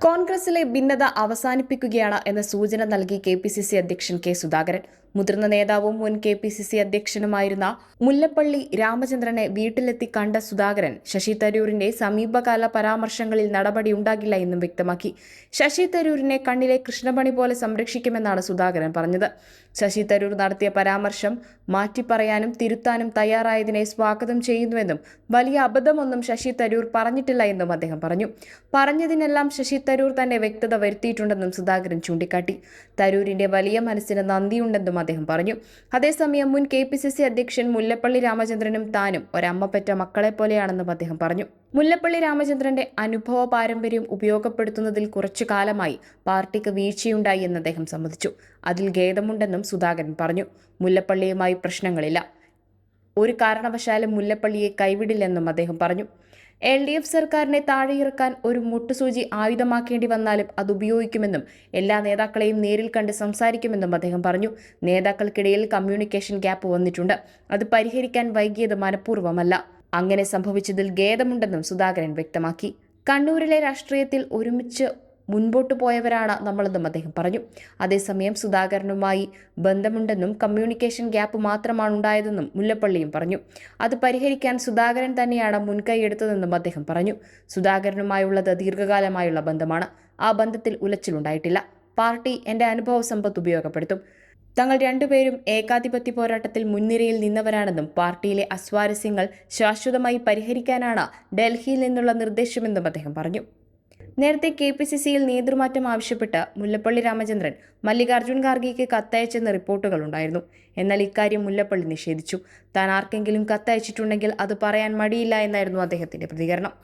കോൺഗ്രസിലെ ഭിന്നത അവസാനിപ്പിക്കുകയാണ് എന്ന സൂചന നൽകി കെ.പി.സി.സി അധ്യക്ഷൻ കെ സുധാകരൻ. മുതിർന്ന നേതാവും മുൻ കെ.പി.സി.സി അധ്യക്ഷനുമായിരുന്ന മുല്ലപ്പള്ളി രാമചന്ദ്രനെ വീട്ടിലെത്തി കണ്ട സുധാകരൻ ശശി തരൂരിന്റെ സമീപകാല പരാമർശങ്ങളിൽ നടപടിയുണ്ടാകില്ല എന്നും വ്യക്തമാക്കി. ശശി തരൂരിനെ കണ്ണിലെ കൃഷ്ണമണി പോലെ സംരക്ഷിക്കുമെന്നാണ് സുധാകരൻ പറഞ്ഞത്. ശശി തരൂർ നടത്തിയ പരാമർശം മാറ്റിപ്പറയാനും തിരുത്താനും തയ്യാറായതിനെ സ്വാഗതം ചെയ്യുന്നുവെന്നും വലിയ അബദ്ധമൊന്നും ശശി തരൂർ പറഞ്ഞിട്ടില്ല എന്നും അദ്ദേഹം പറഞ്ഞു. പറഞ്ഞതിനെല്ലാം ശശി തരൂർ തന്നെ വ്യക്തത വരുത്തിയിട്ടുണ്ടെന്നും സുധാകരൻ ചൂണ്ടിക്കാട്ടി. തരൂരിന്റെ വലിയ മനസ്സിന് നന്ദിയുണ്ടെന്നും അദ്ദേഹം പറഞ്ഞു. അതേസമയം മുൻ കെ.പി.സി.സി അധ്യക്ഷൻ മുല്ലപ്പള്ളി രാമചന്ദ്രനും താനും ഒരമ്മ പെറ്റ മക്കളെ പോലെയാണെന്നും അദ്ദേഹം പറഞ്ഞു. മുല്ലപ്പള്ളി രാമചന്ദ്രന്റെ അനുഭവ പാരമ്പര്യം ഉപയോഗപ്പെടുത്തുന്നതിൽ കുറച്ചു കാലമായി പാർട്ടിക്ക് വീഴ്ചയുണ്ടായി എന്ന് അദ്ദേഹം സമ്മതിച്ചു. അതിൽ ഖേദമുണ്ടെന്നും സുധാകരൻ പറഞ്ഞു. മുല്ലപ്പള്ളിയുമായി പ്രശ്നങ്ങളില്ല, ഒരു കാരണവശാലും മുല്ലപ്പള്ളിയെ കൈവിടില്ലെന്നും അദ്ദേഹം പറഞ്ഞു. LDF സർക്കാരിനെ താഴെയിറക്കാൻ ഒരു മുട്ടുസൂചി ആയുധമാക്കേണ്ടി വന്നാലും അത് ഉപയോഗിക്കുമെന്നും എല്ലാ നേതാക്കളെയും നേരിൽ കണ്ട് സംസാരിക്കുമെന്നും അദ്ദേഹം പറഞ്ഞു. നേതാക്കൾക്കിടയിൽ കമ്മ്യൂണിക്കേഷൻ ഗ്യാപ്പ് വന്നിട്ടുണ്ട്. അത് പരിഹരിക്കാൻ വൈകിയത് മനഃപൂർവ്വമല്ല. അങ്ങനെ സംഭവിച്ചതിൽ ഖേദമുണ്ടെന്നും സുധാകരൻ വ്യക്തമാക്കി. കണ്ണൂരിലെ രാഷ്ട്രീയത്തിൽ ഒരുമിച്ച് മുൻപോട്ടു പോയവരാണ് നമ്മളെന്നും അദ്ദേഹം പറഞ്ഞു. അതേസമയം സുധാകരനുമായി ബന്ധമുണ്ടെന്നും കമ്മ്യൂണിക്കേഷൻ ഗ്യാപ്പ് മാത്രമാണ് ഉണ്ടായതെന്നും മുല്ലപ്പള്ളിയും പറഞ്ഞു. അത് പരിഹരിക്കാൻ സുധാകരൻ തന്നെയാണ് മുൻകൈയെടുത്തതെന്നും അദ്ദേഹം പറഞ്ഞു. സുധാകരനുമായുള്ളത് ദീർഘകാലമായുള്ള ബന്ധമാണ്. ആ ബന്ധത്തിൽ ഉലച്ചിലുണ്ടായിട്ടില്ല. പാർട്ടി എന്റെ അനുഭവ സമ്പത്ത് ഉപയോഗപ്പെടുത്തും. തങ്ങൾ രണ്ടുപേരും ഏകാധിപത്യ പോരാട്ടത്തിൽ മുൻനിരയിൽ നിന്നവരാണെന്നും പാർട്ടിയിലെ അസ്വാരസ്യങ്ങൾ ശാശ്വതമായി പരിഹരിക്കാനാണ് ഡൽഹിയിൽ നിന്നുള്ള നിർദ്ദേശമെന്നും അദ്ദേഹം പറഞ്ഞു. നേരത്തെ കെ.പി.സി.സിയിൽ നേതൃമാറ്റം ആവശ്യപ്പെട്ട് മുല്ലപ്പള്ളി രാമചന്ദ്രൻ മല്ലികാർജ്ജുൻ ഖാർഗെയ്ക്ക് കത്തയച്ചെന്ന റിപ്പോർട്ടുകളുണ്ടായിരുന്നു. എന്നാൽ ഇക്കാര്യം മുല്ലപ്പള്ളി നിഷേധിച്ചു. താൻ ആർക്കെങ്കിലും കത്തയച്ചിട്ടുണ്ടെങ്കിൽ അത് പറയാൻ മടിയില്ല എന്നായിരുന്നു അദ്ദേഹത്തിന്റെ പ്രതികരണം.